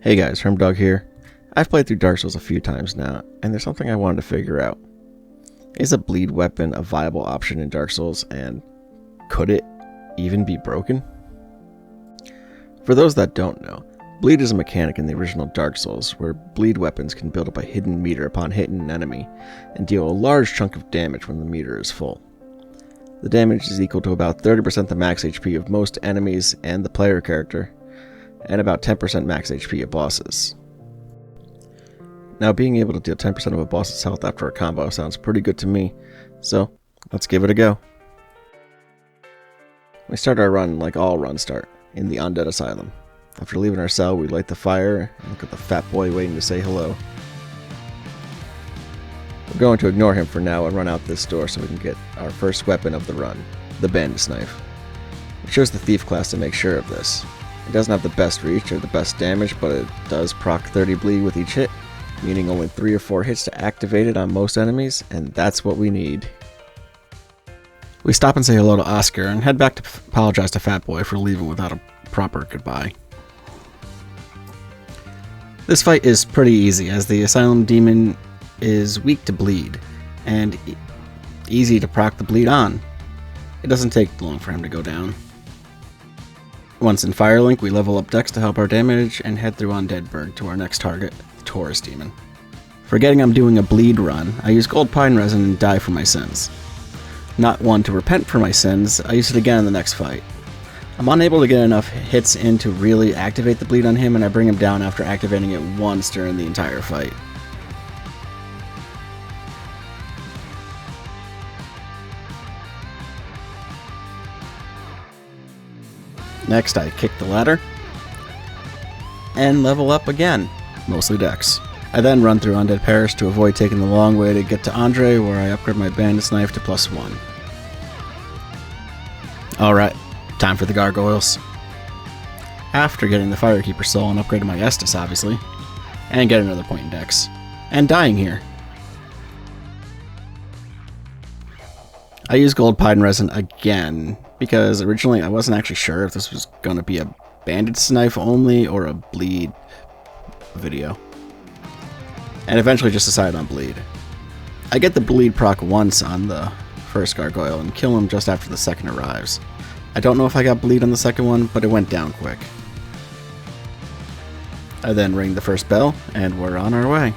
Hey guys, HermdoGG here. I've played through Dark Souls a few times now, and there's something I wanted to figure out. Is a bleed weapon a viable option in Dark Souls, and could it even be broken? For those that don't know, bleed is a mechanic in the original Dark Souls, where bleed weapons can build up a hidden meter upon hitting an enemy, and deal a large chunk of damage when the meter is full. The damage is equal to about 30% the max HP of most enemies and the player character, and about 10% max HP of bosses. Now, being able to deal 10% of a boss's health after a combo sounds pretty good to me, so let's give it a go. We start our run like all runs start, in the Undead Asylum. After leaving our cell, we light the fire and look at the fat boy waiting to say hello. We're going to ignore him for now and run out this door so we can get our first weapon of the run, the bandit knife. We chose the thief class to make sure of this. It doesn't have the best reach or the best damage, but it does proc 30 bleed with each hit, meaning only 3 or 4 hits to activate it on most enemies, and that's what we need. We stop and say hello to Oscar and head back to apologize to Fat Boy for leaving without a proper goodbye. This fight is pretty easy, as the Asylum Demon is weak to bleed, and easy to proc the bleed on. It doesn't take long for him to go down. Once in Firelink, we level up Dex to help our damage and head through Undeadburg to our next target, the Taurus Demon. Forgetting I'm doing a bleed run, I use gold pine resin and die for my sins. Not one to repent for my sins, I use it again in the next fight. I'm unable to get enough hits in to really activate the bleed on him, and I bring him down after activating it once during the entire fight. Next, I kick the ladder and level up again, mostly Dex. I then run through Undead Parish to avoid taking the long way to get to Andre, where I upgrade my bandit's knife to +1. Alright, time for the gargoyles. After getting the Firekeeper soul and upgrading my Estus, obviously, and get another point in Dex, and dying here. I use gold pine resin again, because originally I wasn't actually sure if this was going to be a bandit's knife only or a bleed video. And eventually just decided on bleed. I get the bleed proc once on the first gargoyle and kill him just after the second arrives. I don't know if I got bleed on the second one, but it went down quick. I then ring the first bell, and we're on our way.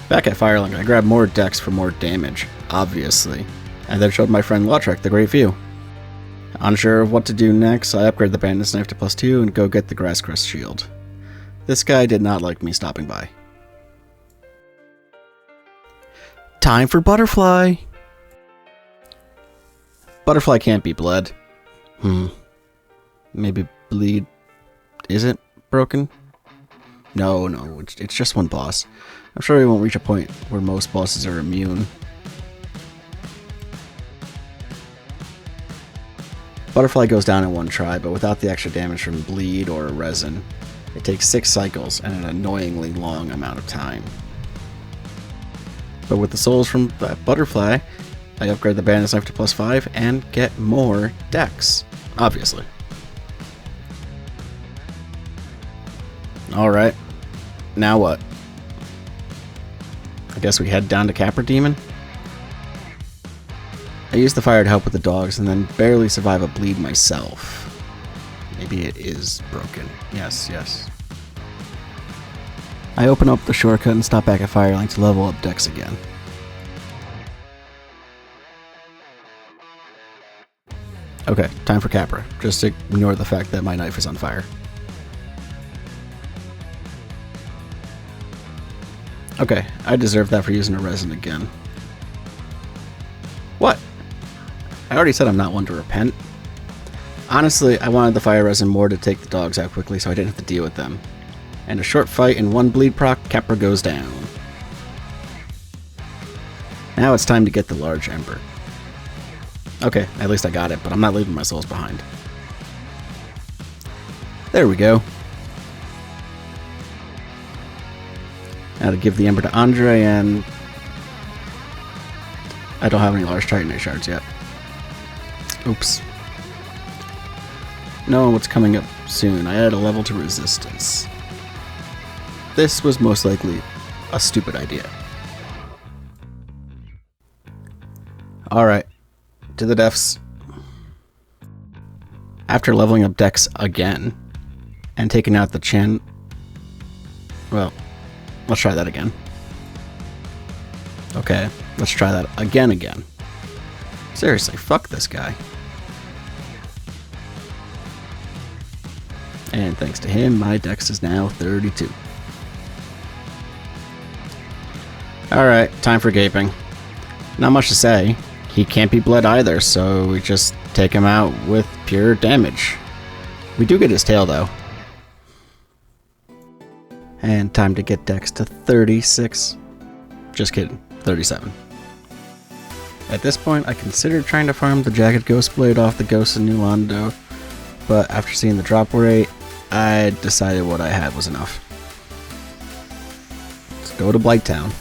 Back at Firelink, I grabbed more Dex for more damage, obviously, and then showed my friend Lautrec the great view. Unsure of what to do next, I upgrade the bandit's knife to +2 and go get the Grasscrest shield. This guy did not like me stopping by. Time for Butterfly! Butterfly can't be bled. Maybe bleed isn't broken? No, it's just one boss. I'm sure we won't reach a point where most bosses are immune. Butterfly goes down in one try, but without the extra damage from bleed or resin. It takes 6 cycles and an annoyingly long amount of time. But with the souls from that Butterfly, I upgrade the bandit's knife to +5 and get more Dex, obviously. Alright, now what? I guess we head down to Capra Demon? I use the fire to help with the dogs and then barely survive a bleed myself. Maybe it is broken. Yes. I open up the shortcut and stop back at Firelink to level up Dex again. Okay, time for Capra. Just ignore the fact that my knife is on fire. Okay, I deserve that for using a resin again. What? I already said I'm not one to repent. Honestly, I wanted the fire resin more to take the dogs out quickly so I didn't have to deal with them. And a short fight and 1 bleed proc, Capra goes down. Now it's time to get the large ember. Okay, at least I got it, but I'm not leaving my souls behind. There we go. Now to give the ember to Andre, and I don't have any large Titanite shards yet. Oops. knowing what's coming up soon, I added a level to resistance. This was most likely a stupid idea. Alright, to the defs. After leveling up Dex again, and taking out the well, let's try that again. Okay, let's try that again. Seriously, fuck this guy. And thanks to him, my Dex is now 32. Alright, time for gaping. Not much to say. He can't be bled either, so we just take him out with pure damage. We do get his tail though. And time to get Dex to 36. Just kidding, 37. At this point, I considered trying to farm the Jagged Ghost Blade off the Ghost in New Londo, but after seeing the drop rate, I decided what I had was enough. Let's go to Blighttown,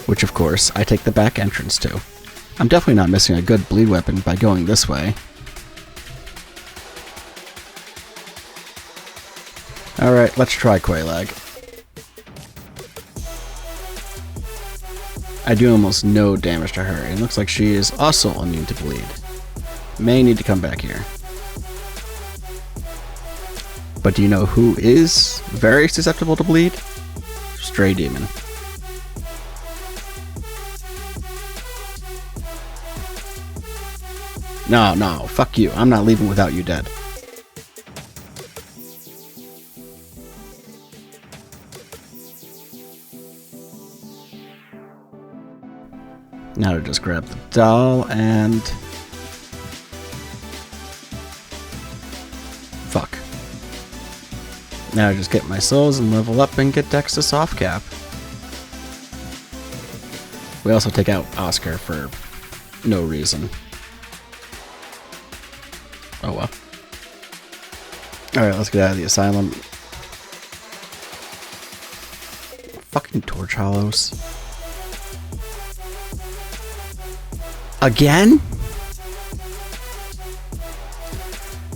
which of course I take the back entrance to. I'm definitely not missing a good bleed weapon by going this way. Alright, let's try quelaag. I do almost no damage to her, and it looks like she is also immune to bleed. May need to come back here. But do you know who is very susceptible to bleed? Stray Demon. No, fuck you. I'm not leaving without you dead. Now to just grab the doll and... fuck. Now I just get my souls and level up and get Dex to soft cap. We also take out Oscar for no reason. Oh well. Alright, let's get out of the asylum. Fucking torch hollows. Again?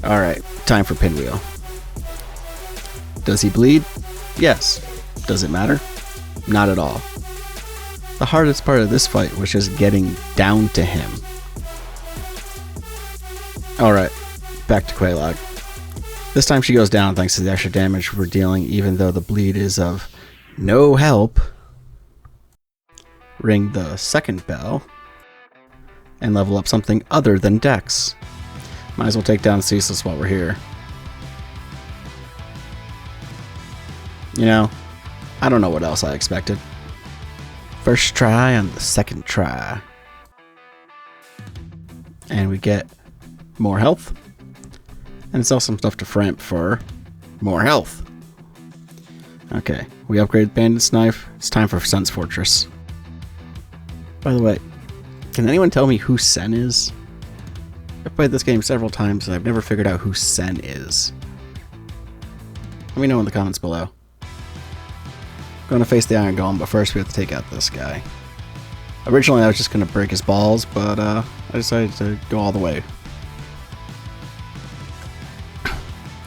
Alright, time for Pinwheel. Does he bleed? Yes. Does it matter? Not at all. The hardest part of this fight was just getting down to him. Alright, back to quelaag. This time she goes down thanks to the extra damage we're dealing, even though the bleed is of no help. Ring the second bell. And level up something other than Dex. Might as well take down Ceaseless while we're here. You know, I don't know what else I expected. First try on the second try. And we get more health. And sell some stuff to Framp for more health. Okay, we upgraded Bandit's Knife. It's time for Sen's Fortress. By the way, can anyone tell me who Sen is? I've played this game several times and I've never figured out who Sen is. Let me know in the comments below. Going to face the Iron Golem, but first we have to take out this guy. Originally I was just going to break his balls, but I decided to go all the way.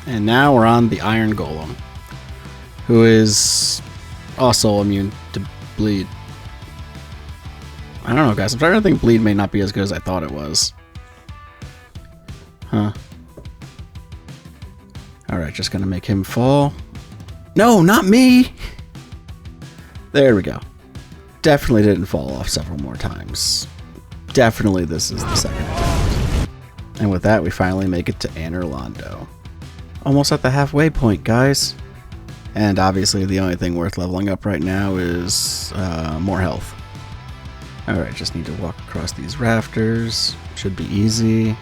And now we're on the Iron Golem, who is also immune to bleed. I don't know, guys. I'm starting to think bleed may not be as good as I thought it was. Huh. Alright, just gonna make him fall. No, not me! There we go. Definitely didn't fall off several more times. Definitely this is the second attempt. And with that, we finally make it to Anor Londo. Almost at the halfway point, guys. And obviously the only thing worth leveling up right now is more health. Alright, just need to walk across these rafters. Should be easy.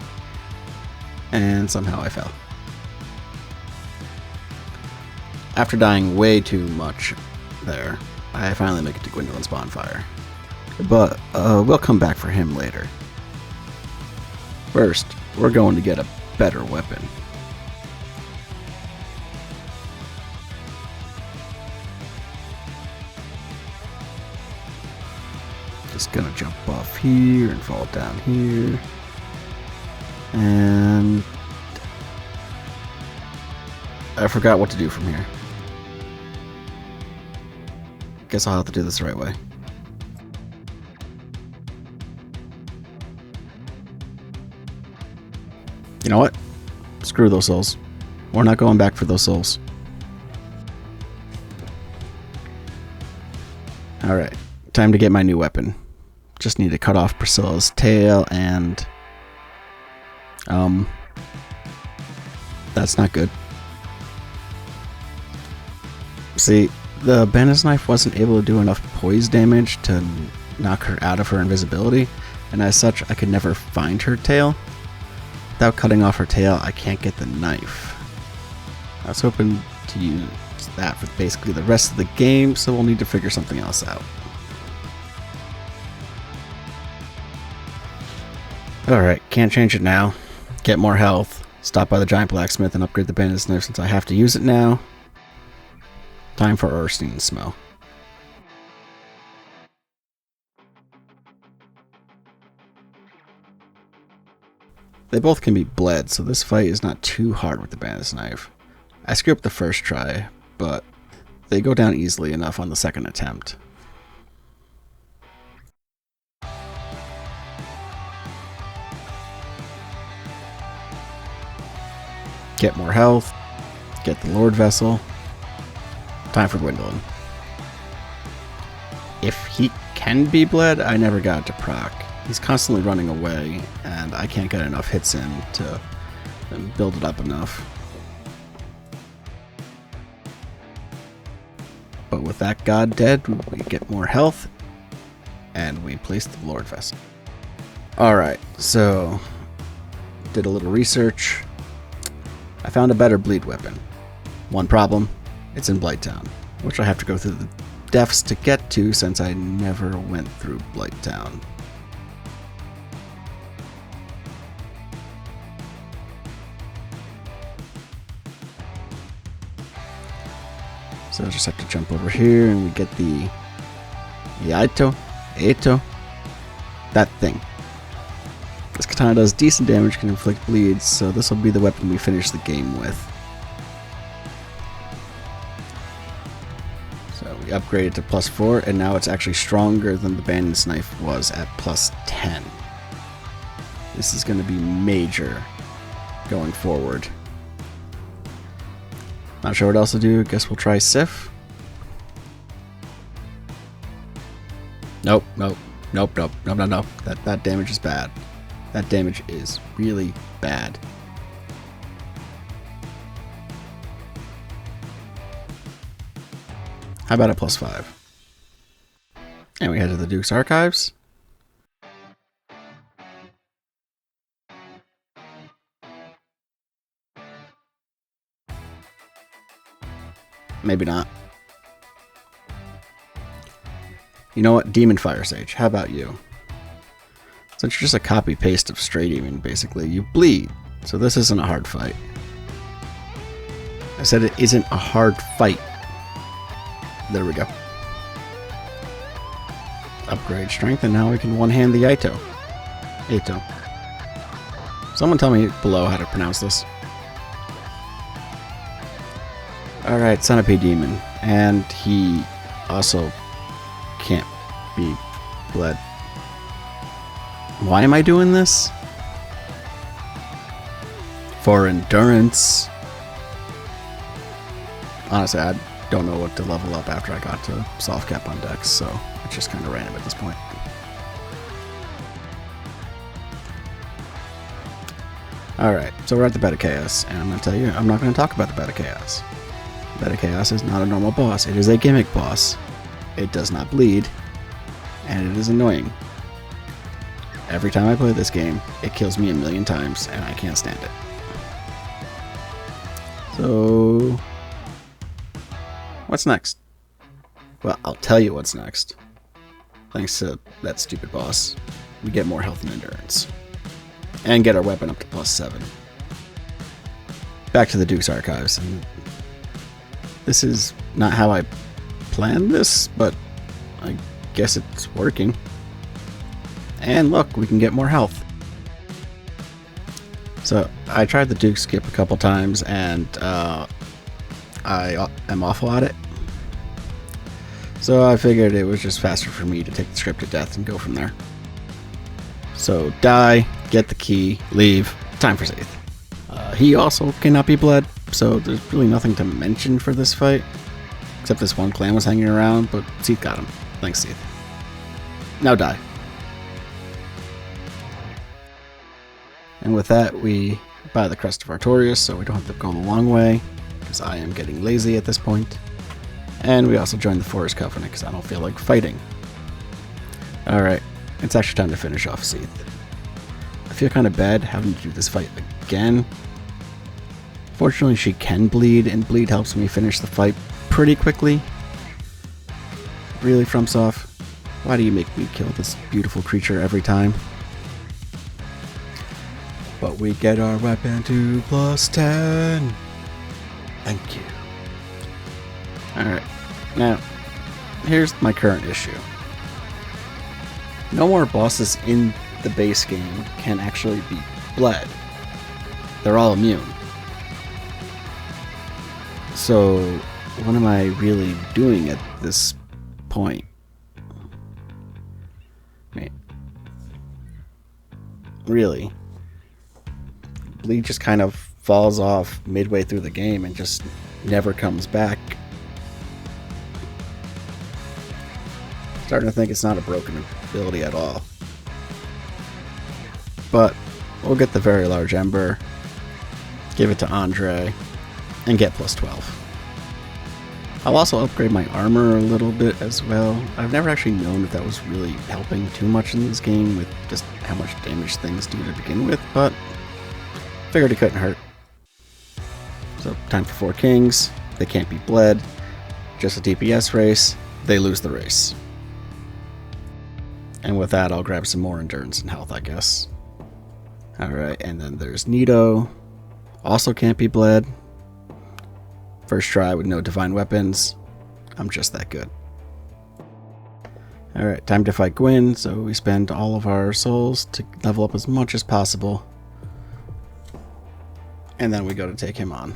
And somehow I fell. After dying way too much there, I finally make it to Gwendolyn's bonfire. But we'll come back for him later. First, we're going to get a better weapon. Just gonna jump off here and fall down here. And I forgot what to do from here. Guess I'll have to do this the right way. You know what? Screw those souls. We're not going back for those souls. Alright, time to get my new weapon. Just need to cut off Priscilla's tail and... that's not good. See, the bandit's knife wasn't able to do enough poise damage to knock her out of her invisibility, and as such, I could never find her tail. Without cutting off her tail, I can't get the knife. I was hoping to use that for basically the rest of the game, so we'll need to figure something else out. Alright, can't change it now. Get more health. Stop by the giant blacksmith and upgrade the bandit's knife since I have to use it now. Time for Orstein's smell. They both can be bled, so this fight is not too hard with the bandit's knife. I screwed up the first try, but they go down easily enough on the second attempt. Get more health. Get the Lord Vessel. Time for Gwendolyn. If he can be bled, I never got it to proc. He's constantly running away, and I can't get enough hits in to build it up enough. But with that god dead, we get more health, and we place the Lord Vessel. Alright, so did a little research. I found a better bleed weapon. One problem, it's in Blighttown, which I have to go through the depths to get to since I never went through Blighttown. So I just have to jump over here and we get the Aito, that thing. This katana does decent damage, can inflict bleeds, so this will be the weapon we finish the game with. So we upgraded to +4, and now it's actually stronger than the bandit's knife was at +10. This is going to be major going forward. Not sure what else to do. Guess we'll try Sif. Nope. That damage is bad. That damage is really bad. How about a +5? And we head to the Duke's Archives. Maybe not. You know what? Demon Fire Sage. How about you? Since you're just a copy-paste of Straight Demon, basically, you bleed. So this isn't a hard fight. I said it isn't a hard fight. There we go. Upgrade strength, and now we can one-hand the Aito. Someone tell me below how to pronounce this. Alright, Centipede Demon. And he also can't be bled. Why am I doing this? For endurance. Honestly, I don't know what to level up after I got to soft cap on Dex, so it's just kind of random at this point. Alright, so we're at the Bed of Chaos, and I'm going to tell you, I'm not going to talk about the Bed of Chaos. Bed of Chaos is not a normal boss. It is a gimmick boss. It does not bleed, and it is annoying. Every time I play this game, it kills me a million times, and I can't stand it. So, what's next? Well, I'll tell you what's next. Thanks to that stupid boss, we get more health and endurance. And get our weapon up to +7. Back to the Duke's Archives. And this is not how I planned this, but I guess it's working. And look, we can get more health. So I tried the Duke skip a couple times, and I am awful at it. So I figured it was just faster for me to take the script to death and go from there. So die, get the key, leave, time for Seath. He also cannot be bled, so there's really nothing to mention for this fight. Except this one clan was hanging around, but Seath got him. Thanks, Seath. Now die. And with that, we buy the Crest of Artorias, so we don't have to go the long way, because I am getting lazy at this point. And we also join the Forest Covenant, because I don't feel like fighting. Alright, it's actually time to finish off Seath. I feel kind of bad having to do this fight again. Fortunately, she can bleed, and bleed helps me finish the fight pretty quickly. Really, FromSoft? Why do you make me kill this beautiful creature every time? But we get our weapon to +10. Thank you. Alright, now, here's my current issue. No more bosses in the base game can actually be bled. They're all immune. So, what am I really doing at this point? Wait. Really? Bleed just kind of falls off midway through the game and just never comes back. Starting to think it's not a broken ability at all. But we'll get the very large ember, give it to Andre, and get +12. I'll also upgrade my armor a little bit as well. I've never actually known if that was really helping too much in this game with just how much damage things do to begin with, but figured it couldn't hurt. So, time for 4 kings. They can't be bled. Just a DPS race. They lose the race. And with that, I'll grab some more endurance and health, I guess. Alright, and then there's Nito. Also can't be bled. First try with no divine weapons. I'm just that good. Alright, time to fight Gwyn, so we spend all of our souls to level up as much as possible. And then we go to take him on.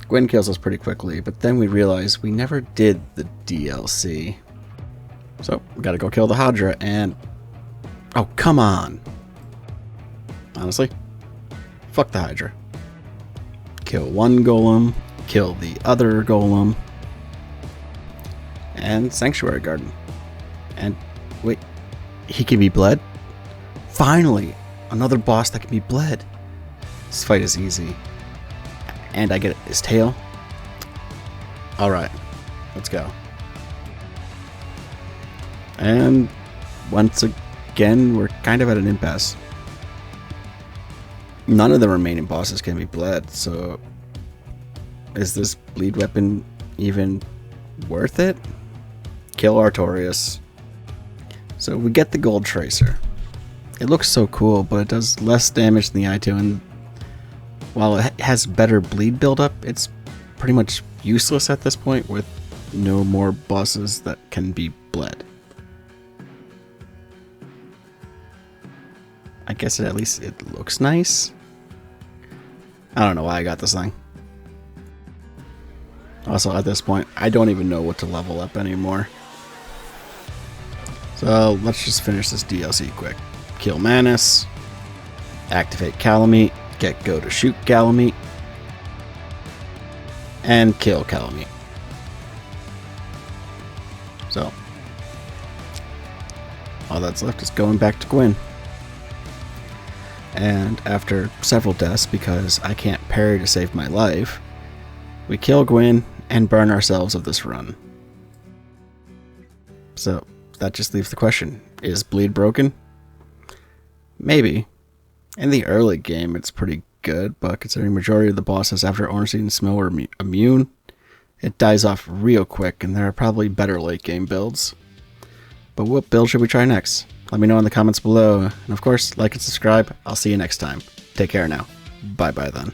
Gwyn kills us pretty quickly, but then we realize we never did the DLC. So, we gotta go kill the Hydra, and... oh, come on! Honestly, fuck the Hydra. Kill one golem, kill the other golem, and Sanctuary Garden. And, wait, he can be bled? Finally! Another boss that can be bled. This fight is easy. And I get his tail. Alright, let's go. And once again, we're kind of at an impasse. None of the remaining bosses can be bled, so is this bleed weapon even worth it? Kill Artorias. So we get the Gold Tracer. It looks so cool, but it does less damage than the I2, and while it has better bleed buildup, it's pretty much useless at this point with no more bosses that can be bled. I guess at least it looks nice. I don't know why I got this thing. Also, at this point, I don't even know what to level up anymore. So let's just finish this DLC quick. Kill Manus, activate Calamite, get go to shoot Calamite, and kill Calamite. So, all that's left is going back to Gwyn. And after several deaths, because I can't parry to save my life, we kill Gwyn and burn ourselves of this run. So, that just leaves the question, is bleed broken? Maybe. In the early game, it's pretty good, but considering majority of the bosses after Orange Seed and Smell are immune, it dies off real quick, and there are probably better late game builds. But what build should we try next? Let me know in the comments below, and of course, like and subscribe. I'll see you next time. Take care now. Bye bye then.